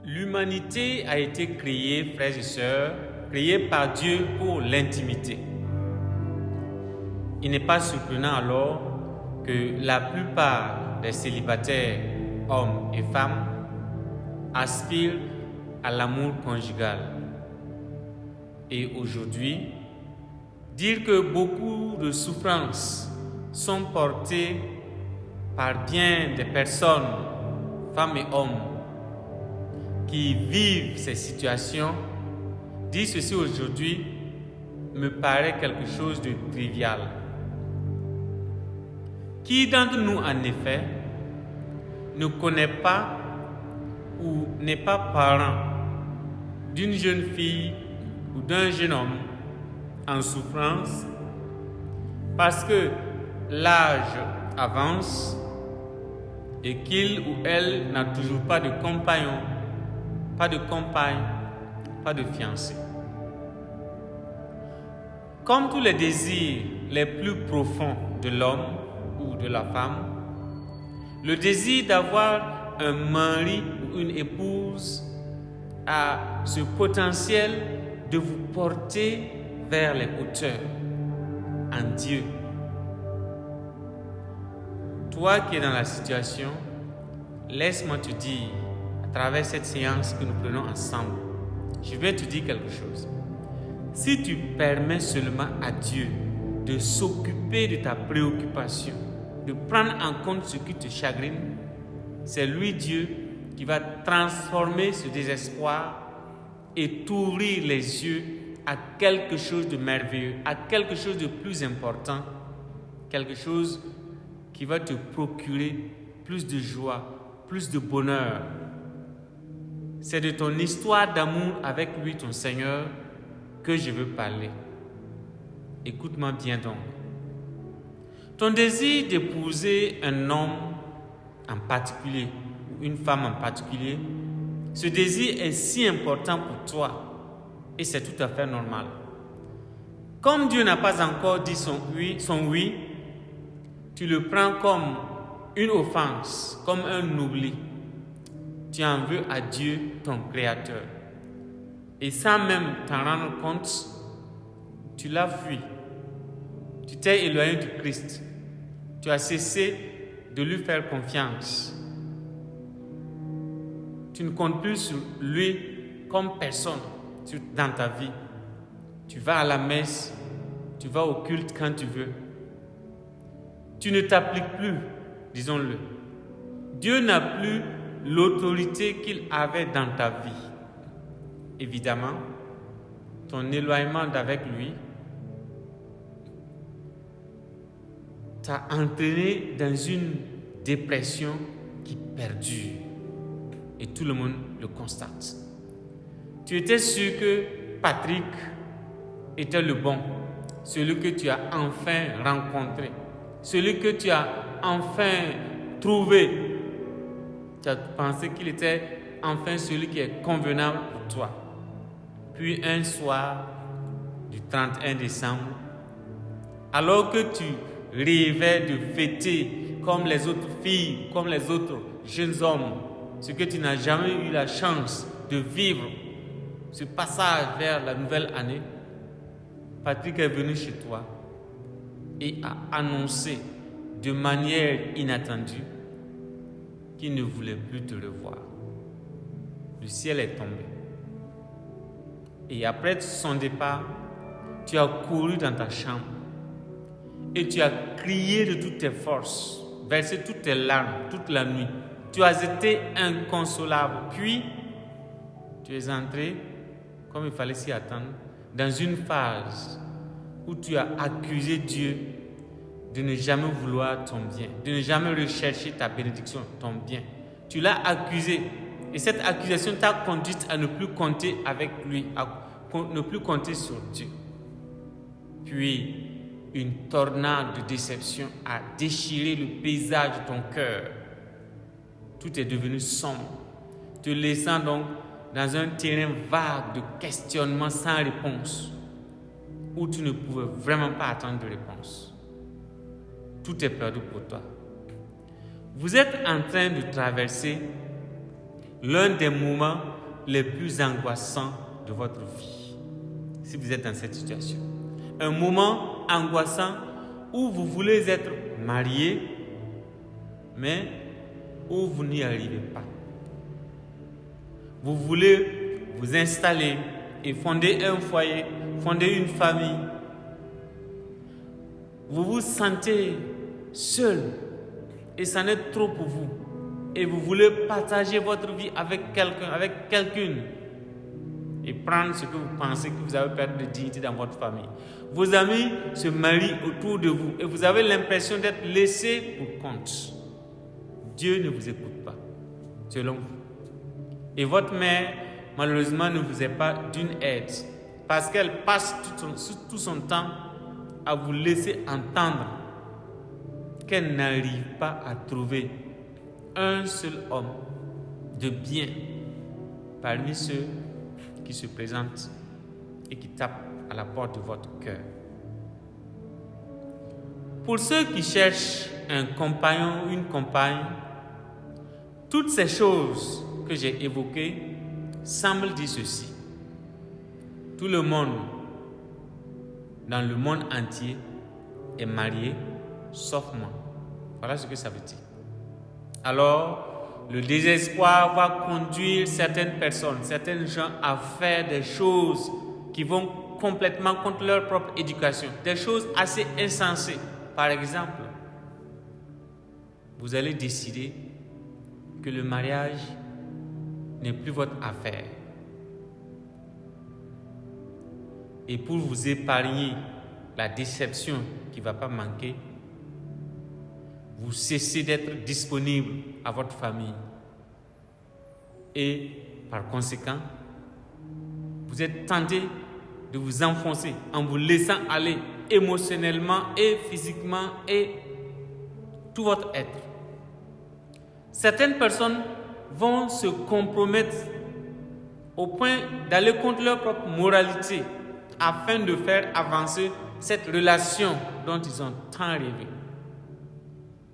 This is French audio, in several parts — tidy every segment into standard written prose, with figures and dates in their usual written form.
L'humanité a été créée, frères et sœurs, créée par Dieu pour l'intimité. Il n'est pas surprenant alors que la plupart des célibataires, hommes et femmes, aspirent à l'amour conjugal. Et aujourd'hui, dire que beaucoup de souffrances sont portées par bien des personnes, femmes et hommes, qui vivent ces situations, dire ceci aujourd'hui me paraît quelque chose de trivial. Qui d'entre nous, en effet, ne connaît pas ou n'est pas parent d'une jeune fille ou d'un jeune homme en souffrance parce que l'âge avance et qu'il ou elle n'a toujours pas de compagnon, pas de compagne, pas de fiancé. Comme tous les désirs les plus profonds de l'homme ou de la femme, le désir d'avoir un mari ou une épouse a ce potentiel de vous porter vers les hauteurs en Dieu. Toi qui es dans la situation, laisse-moi te dire, à travers cette séance que nous prenons ensemble, je vais te dire quelque chose. Si tu permets seulement à Dieu de s'occuper de ta préoccupation, de prendre en compte ce qui te chagrine, c'est lui, Dieu, qui va transformer ce désespoir et t'ouvrir les yeux à quelque chose de merveilleux, à quelque chose de plus important, quelque chose qui va te procurer plus de joie, plus de bonheur. C'est de ton histoire d'amour avec lui, ton Seigneur, que je veux parler. Écoute-moi bien donc. Ton désir d'épouser un homme en particulier, ou une femme en particulier, ce désir est si important pour toi et c'est tout à fait normal. Comme Dieu n'a pas encore dit son oui, tu le prends comme une offense, comme un oubli. Tu en veux à Dieu, ton Créateur. Et sans même t'en rendre compte, tu l'as fui. Tu t'es éloigné du Christ. Tu as cessé de lui faire confiance. Tu ne comptes plus sur lui comme personne dans ta vie. Tu vas à la messe, tu vas au culte quand tu veux. Tu ne t'appliques plus, disons-le. Dieu n'a plus l'autorité qu'il avait dans ta vie. Évidemment, ton éloignement d'avec lui t'a entraîné dans une dépression qui perdure. Et tout le monde le constate. Tu étais sûr que Patrick était le bon, celui que tu as enfin rencontré, celui que tu as enfin trouvé. Tu as pensé qu'il était enfin celui qui est convenable pour toi. Puis un soir du 31 décembre, alors que tu rêvais de fêter comme les autres filles, comme les autres jeunes hommes, ce que tu n'as jamais eu la chance de vivre, ce passage vers la nouvelle année, Patrick est venu chez toi et a annoncé de manière inattendue qu'il ne voulait plus te revoir. Le ciel est tombé. Et après son départ, tu as couru dans ta chambre et tu as crié de toutes tes forces, versé toutes tes larmes toute la nuit. Tu as été inconsolable. Puis, tu es entré, comme il fallait s'y attendre, dans une phase où tu as accusé Dieu de ne jamais vouloir ton bien, de ne jamais rechercher ta bénédiction, ton bien. Tu l'as accusé. Et cette accusation t'a conduite à ne plus compter avec lui, à ne plus compter sur Dieu. Puis, une tornade de déception a déchiré le paysage de ton cœur. Tout est devenu sombre, te laissant donc dans un terrain vague de questionnement sans réponse, où tu ne pouvais vraiment pas attendre de réponse. Tout est perdu pour toi. Vous êtes en train de traverser l'un des moments les plus angoissants de votre vie, si vous êtes dans cette situation. Un moment angoissant où vous voulez être marié, mais où vous n'y arrivez pas. Vous voulez vous installer et fonder un foyer, fonder une famille. Vous vous sentez seul et ça n'est trop pour vous. Et vous voulez partager votre vie avec quelqu'un, avec quelqu'une et prendre ce que vous pensez que vous avez perdu de dignité dans votre famille. Vos amis se marient autour de vous et vous avez l'impression d'être laissé pour compte. Dieu ne vous écoute pas, selon vous. Et votre mère, malheureusement, ne vous est pas d'une aide parce qu'elle passe tout son temps à vous laisser entendre qu'elle n'arrive pas à trouver un seul homme de bien parmi ceux qui se présentent et qui tapent à la porte de votre cœur. Pour ceux qui cherchent un compagnon ou une compagne, toutes ces choses que j'ai évoquées semblent dire ceci. Tout le monde dans le monde entier est marié, sauf moi. Voilà ce que ça veut dire. Alors, le désespoir va conduire certaines personnes, certains gens à faire des choses qui vont complètement contre leur propre éducation, des choses assez insensées. Par exemple, vous allez décider que le mariage n'est plus votre affaire. Et pour vous épargner la déception qui ne va pas manquer, vous cessez d'être disponible à votre famille. Et par conséquent, vous êtes tenté de vous enfoncer en vous laissant aller émotionnellement et physiquement et tout votre être. Certaines personnes vont se compromettre au point d'aller contre leur propre moralité afin de faire avancer cette relation dont ils ont tant rêvé.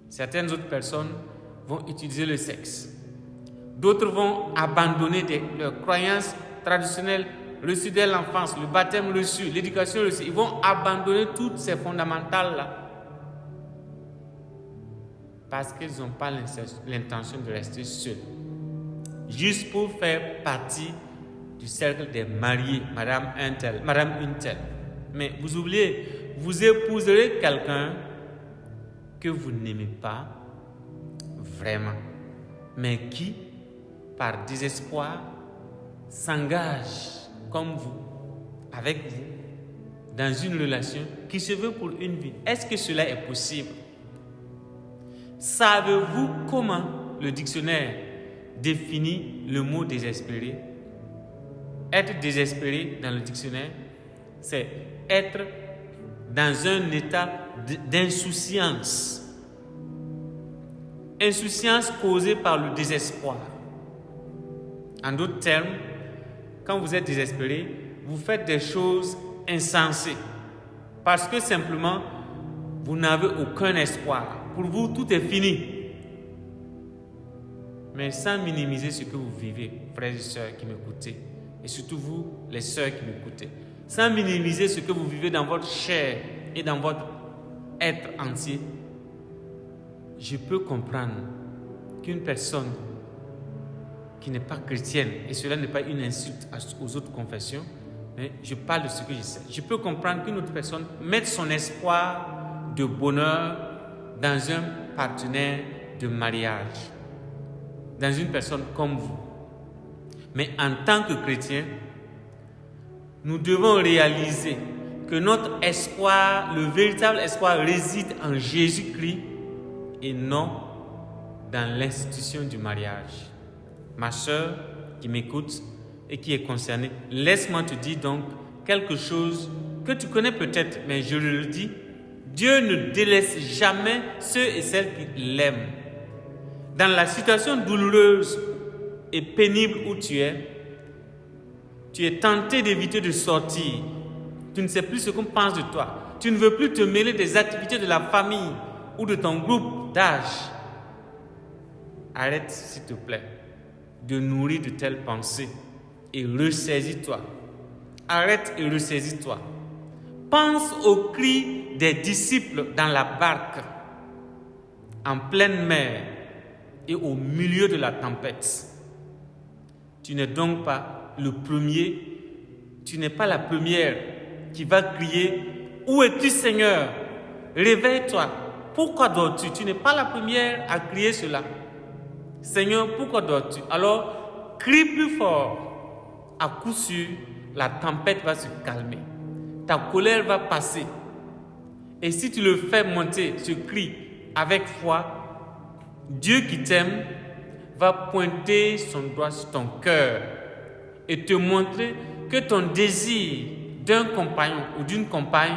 Certaines autres personnes vont utiliser le sexe. D'autres vont abandonner leurs croyances traditionnelles reçues dès l'enfance, le baptême reçu, l'éducation reçue. Ils vont abandonner toutes ces fondamentales-là parce qu'ils n'ont pas l'intention de rester seuls. Juste pour faire partie du cercle des mariés, madame une telle. Mais vous oubliez, vous épouserez quelqu'un que vous n'aimez pas vraiment, mais qui, par désespoir, s'engage comme vous, avec vous, dans une relation qui se veut pour une vie. Est-ce que cela est possible? Savez-vous comment le dictionnaire définit le mot désespéré? Être désespéré dans le dictionnaire, c'est être dans un état d'insouciance. Insouciance causée par le désespoir. En d'autres termes, quand vous êtes désespéré, vous faites des choses insensées parce que simplement, vous n'avez aucun espoir. Pour vous, tout est fini. Mais sans minimiser ce que vous vivez, frères et sœurs qui m'écoutez, et surtout vous, les sœurs qui m'écoutez, sans minimiser ce que vous vivez dans votre chair et dans votre être entier, je peux comprendre qu'une personne qui n'est pas chrétienne, et cela n'est pas une insulte aux autres confessions, mais je parle de ce que je sais. Je peux comprendre qu'une autre personne mette son espoir de bonheur dans un partenaire de mariage, dans une personne comme vous. Mais en tant que chrétien, nous devons réaliser que notre espoir, le véritable espoir, réside en Jésus-Christ et non dans l'institution du mariage. Ma sœur qui m'écoute et qui est concernée, laisse-moi te dire donc quelque chose que tu connais peut-être, mais je le dis, Dieu ne délaisse jamais ceux et celles qui l'aiment. Dans la situation douloureuse et pénible où tu es tenté d'éviter de sortir. Tu ne sais plus ce qu'on pense de toi. Tu ne veux plus te mêler des activités de la famille ou de ton groupe d'âge. Arrête, s'il te plaît. de nourrir de telles pensées et ressaisis-toi. Arrête et ressaisis-toi. Pense aux cris des disciples dans la barque, en pleine mer et au milieu de la tempête. Tu n'es donc pas le premier, tu n'es pas la première qui va crier « Où es-tu, Seigneur? Réveille-toi! Pourquoi dors-tu » Tu n'es pas la première à crier cela. « Seigneur, pourquoi dors-tu » Alors, crie plus fort. À coup sûr, la tempête va se calmer. Ta colère va passer. Et si tu le fais monter, ce cri, avec foi, Dieu qui t'aime va pointer son doigt sur ton cœur et te montrer que ton désir d'un compagnon ou d'une compagne,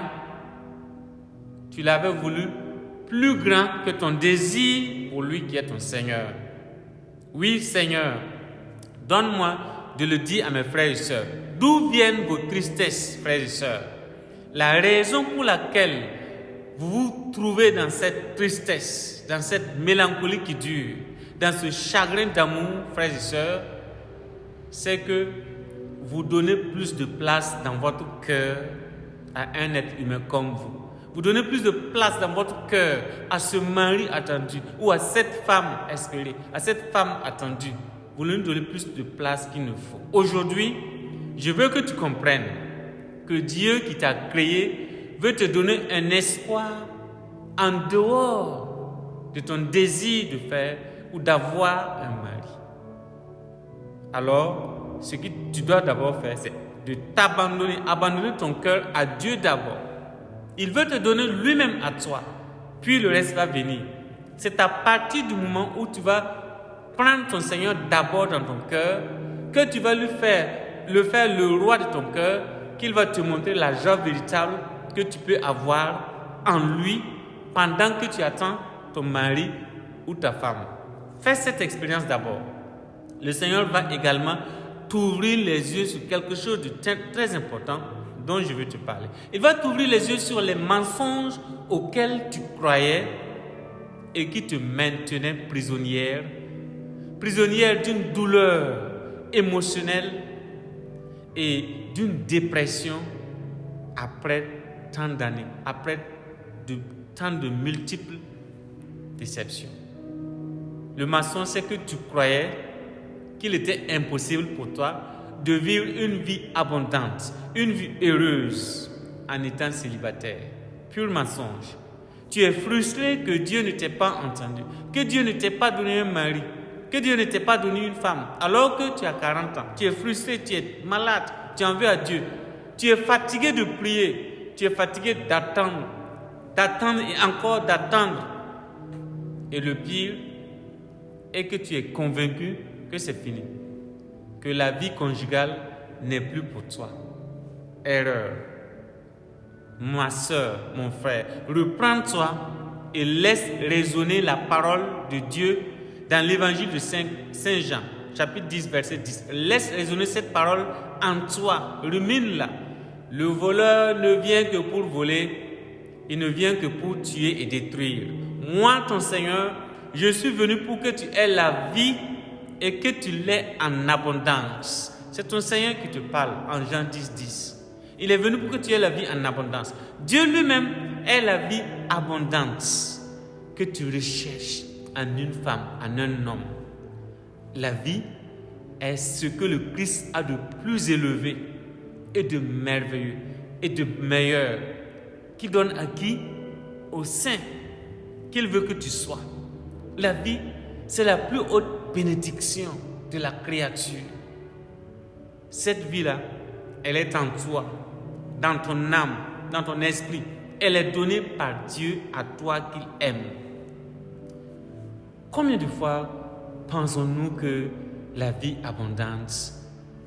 tu l'avais voulu plus grand que ton désir pour lui qui est ton Seigneur. Oui, Seigneur, donne-moi de le dire à mes frères et sœurs. D'où viennent vos tristesses, frères et sœurs? La raison pour laquelle vous vous trouvez dans cette tristesse, dans cette mélancolie qui dure, dans ce chagrin d'amour, frères et sœurs, c'est que vous donnez plus de place dans votre cœur à un être humain comme vous. Vous donnez plus de place dans votre cœur à ce mari attendu ou à cette femme espérée, à cette femme attendue. Vous lui donnez plus de place qu'il ne faut. Aujourd'hui, je veux que tu comprennes que Dieu qui t'a créé veut te donner un espoir en dehors de ton désir de faire ou d'avoir un mari. Alors, ce que tu dois d'abord faire, c'est de t'abandonner, abandonner ton cœur à Dieu d'abord. Il veut te donner lui-même à toi, puis le reste va venir. C'est à partir du moment où tu vas prendre ton Seigneur d'abord dans ton cœur, que tu vas le faire le roi de ton cœur, qu'il va te montrer la joie véritable que tu peux avoir en lui pendant que tu attends ton mari ou ta femme. Fais cette expérience d'abord. Le Seigneur va également t'ouvrir les yeux sur quelque chose de très important dont je veux te parler. Il va t'ouvrir les yeux sur les mensonges auxquels tu croyais et qui te maintenaient prisonnière d'une douleur émotionnelle et d'une dépression après tant d'années, après tant de multiples déceptions. Le mensonge, c'est que tu croyais qu'il était impossible pour toi de vivre une vie abondante, une vie heureuse en étant célibataire. Pur mensonge. Tu es frustré que Dieu ne t'ait pas entendu, que Dieu ne t'ait pas donné un mari, que Dieu ne t'ait pas donné une femme, alors que tu as 40 ans. Tu es frustré, tu es malade, tu en veux à Dieu. Tu es fatigué de prier, tu es fatigué d'attendre et encore d'attendre. Et le pire est que tu es convaincu que c'est fini, que la vie conjugale n'est plus pour toi. Erreur. Ma soeur, mon frère, reprends-toi et laisse résonner la parole de Dieu dans l'évangile de Saint Jean, chapitre 10, verset 10. Laisse résonner cette parole en toi, rumine-la. Le voleur ne vient que pour voler, il ne vient que pour tuer et détruire. Moi, ton Seigneur, je suis venu pour que tu aies la vie et que tu l'aies en abondance. C'est ton Seigneur qui te parle en Jean 10, 10. Il est venu pour que tu aies la vie en abondance. Dieu lui-même est la vie abondante que tu recherches en une femme, en un homme. La vie est ce que le Christ a de plus élevé et de merveilleux et de meilleur, qu'il donne à qui? Aux saints, qu'il veut que tu sois. La vie, c'est la plus haute bénédiction de la créature. Cette vie-là, elle est en toi, dans ton âme, dans ton esprit. Elle est donnée par Dieu à toi qu'il aime. Combien de fois pensons-nous que la vie abondante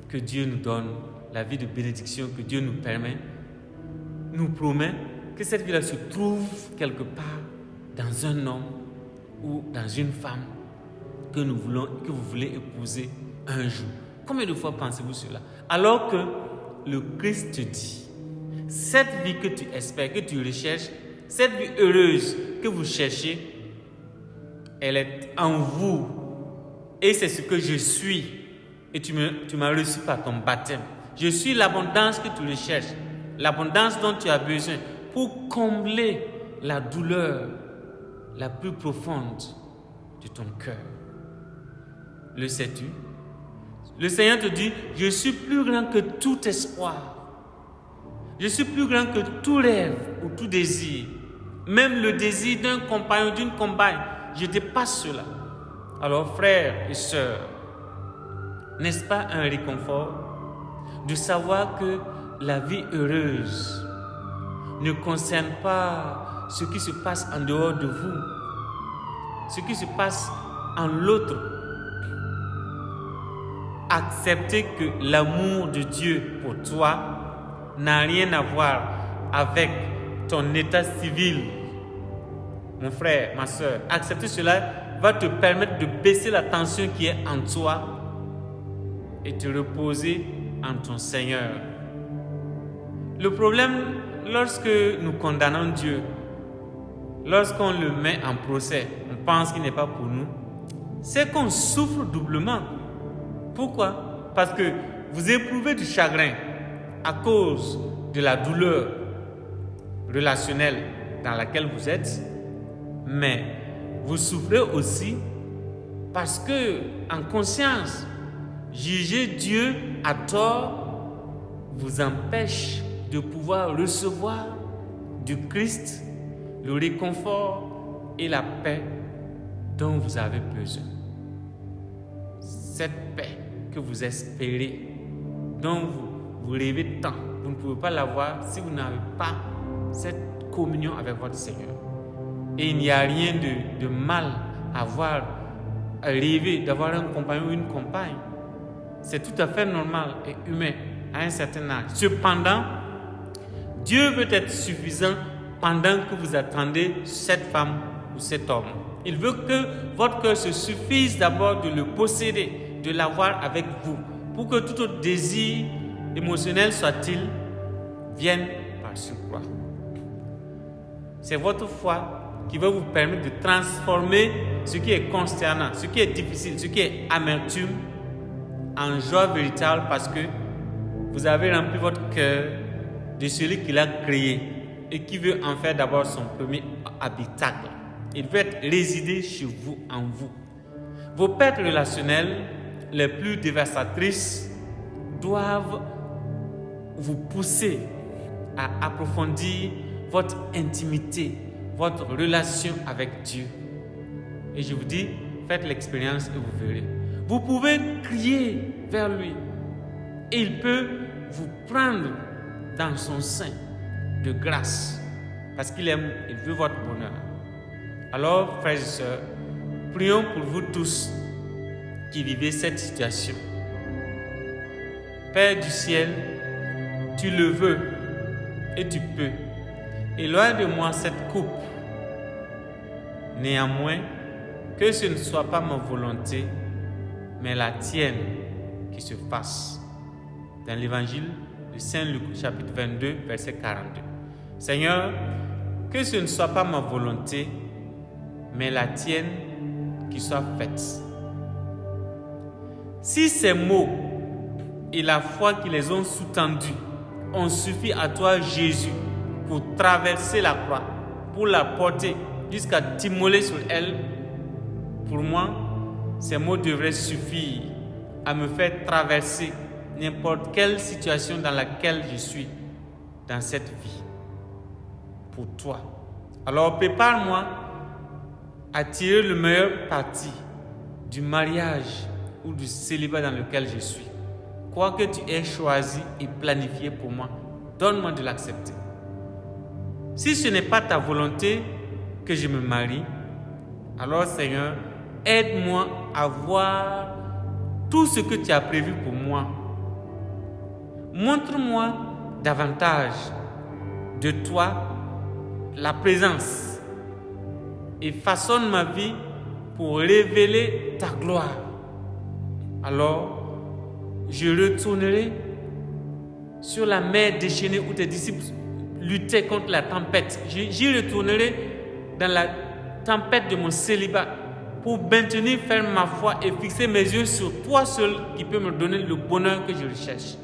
que Dieu nous donne, la vie de bénédiction que Dieu nous permet, nous promet que cette vie-là se trouve quelque part dans un homme ou dans une femme que vous voulez épouser un jour? Combien de fois pensez-vous cela? Alors que le Christ te dit, cette vie que tu espères, que tu recherches, cette vie heureuse que vous cherchez, elle est en vous. Et c'est ce que je suis. Et tu m'as reçu par ton baptême. Je suis l'abondance que tu recherches, l'abondance dont tu as besoin pour combler la douleur la plus profonde de ton cœur. Le sais-tu? Le Seigneur te dit, je suis plus grand que tout espoir. Je suis plus grand que tout rêve ou tout désir. Même le désir d'un compagnon, d'une compagne, je dépasse cela. Alors frères et sœurs, n'est-ce pas un réconfort de savoir que la vie heureuse ne concerne pas ce qui se passe en dehors de vous, ce qui se passe en l'autre. Acceptez que l'amour de Dieu pour toi n'a rien à voir avec ton état civil. Mon frère, ma soeur, accepter cela va te permettre de baisser la tension qui est en toi et te reposer en ton Seigneur. Le problème, lorsque nous condamnons Dieu, lorsqu'on le met en procès, on pense qu'il n'est pas pour nous, c'est qu'on souffre doublement. Pourquoi? Parce que vous éprouvez du chagrin à cause de la douleur relationnelle dans laquelle vous êtes, mais vous souffrez aussi parce que, en conscience, juger Dieu à tort vous empêche de pouvoir recevoir du Christ le réconfort et la paix dont vous avez besoin. Cette paix que vous espérez, dont vous rêvez tant, vous ne pouvez pas l'avoir si vous n'avez pas cette communion avec votre Seigneur. Et il n'y a rien de mal à rêver d'avoir un compagnon ou une compagne. C'est tout à fait normal et humain à un certain âge. Cependant, Dieu veut être suffisant pendant que vous attendez cette femme ou cet homme. Il veut que votre cœur se suffise d'abord de le posséder, de l'avoir avec vous, pour que tout autre désir émotionnel soit-il vienne par surcroît. C'est votre foi qui va vous permettre de transformer ce qui est consternant, ce qui est difficile, ce qui est amertume en joie véritable parce que vous avez rempli votre cœur de celui qui l'a créé et qui veut en faire d'abord son premier habitacle. Il veut être résider chez vous, en vous. Vos pertes relationnelles les plus dévastatrices doivent vous pousser à approfondir votre intimité, votre relation avec Dieu. Et je vous dis, faites l'expérience et vous verrez. Vous pouvez crier vers lui et il peut vous prendre dans son sein de grâce parce qu'il aime, il veut votre bonheur. Alors, frères et sœurs, prions pour vous tous qui vivez cette situation. Père du ciel, tu le veux et tu peux. Éloigne de moi cette coupe. Néanmoins, que ce ne soit pas ma volonté, mais la tienne qui se fasse. Dans l'évangile de Saint Luc, chapitre 22, verset 42. Seigneur, que ce ne soit pas ma volonté, mais la tienne qui soit faite. Si ces mots et la foi qui les ont sous-tendus ont suffi à toi, Jésus, pour traverser la croix, pour la porter jusqu'à t'immoler sur elle, pour moi, ces mots devraient suffire à me faire traverser n'importe quelle situation dans laquelle je suis dans cette vie. Pour toi. Alors prépare-moi à tirer le meilleur parti du mariage ou du célibat dans lequel je suis. Quoi que tu aies choisi et planifié pour moi, donne-moi de l'accepter. Si ce n'est pas ta volonté que je me marie, alors Seigneur, aide-moi à voir tout ce que tu as prévu pour moi. Montre-moi davantage de toi la présence et façonne ma vie pour révéler ta gloire. Alors, je retournerai sur la mer déchaînée où tes disciples luttaient contre la tempête. J'y retournerai dans la tempête de mon célibat pour maintenir ferme ma foi et fixer mes yeux sur toi seul qui peux me donner le bonheur que je recherche.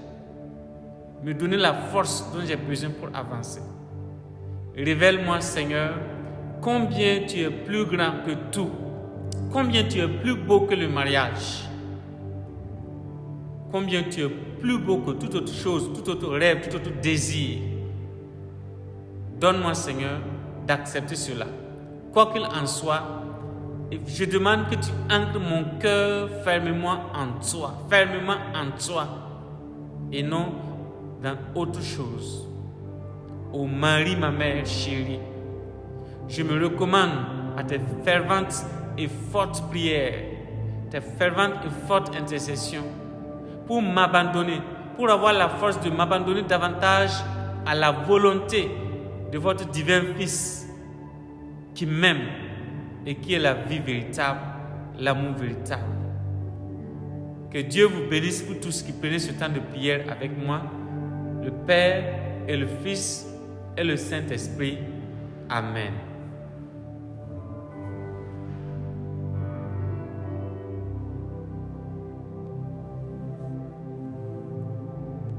Me donner la force dont j'ai besoin pour avancer. Révèle-moi, Seigneur, combien tu es plus grand que tout. Combien tu es plus beau que le mariage. Combien tu es plus beau que toute autre chose, tout autre rêve, tout autre désir. Donne-moi, Seigneur, d'accepter cela. Quoi qu'il en soit, je demande que tu ancres mon cœur fermement en toi, et non dans autre chose. Ô Marie, ma mère chérie, je me recommande à tes ferventes et fortes prières, tes ferventes et fortes intercessions, pour m'abandonner, pour avoir la force de m'abandonner davantage à la volonté de votre divin Fils qui m'aime et qui est la vie véritable, l'amour véritable. Que Dieu vous bénisse pour tous qui prenaient ce temps de prière avec moi, le Père et le Fils et le Saint-Esprit. Amen.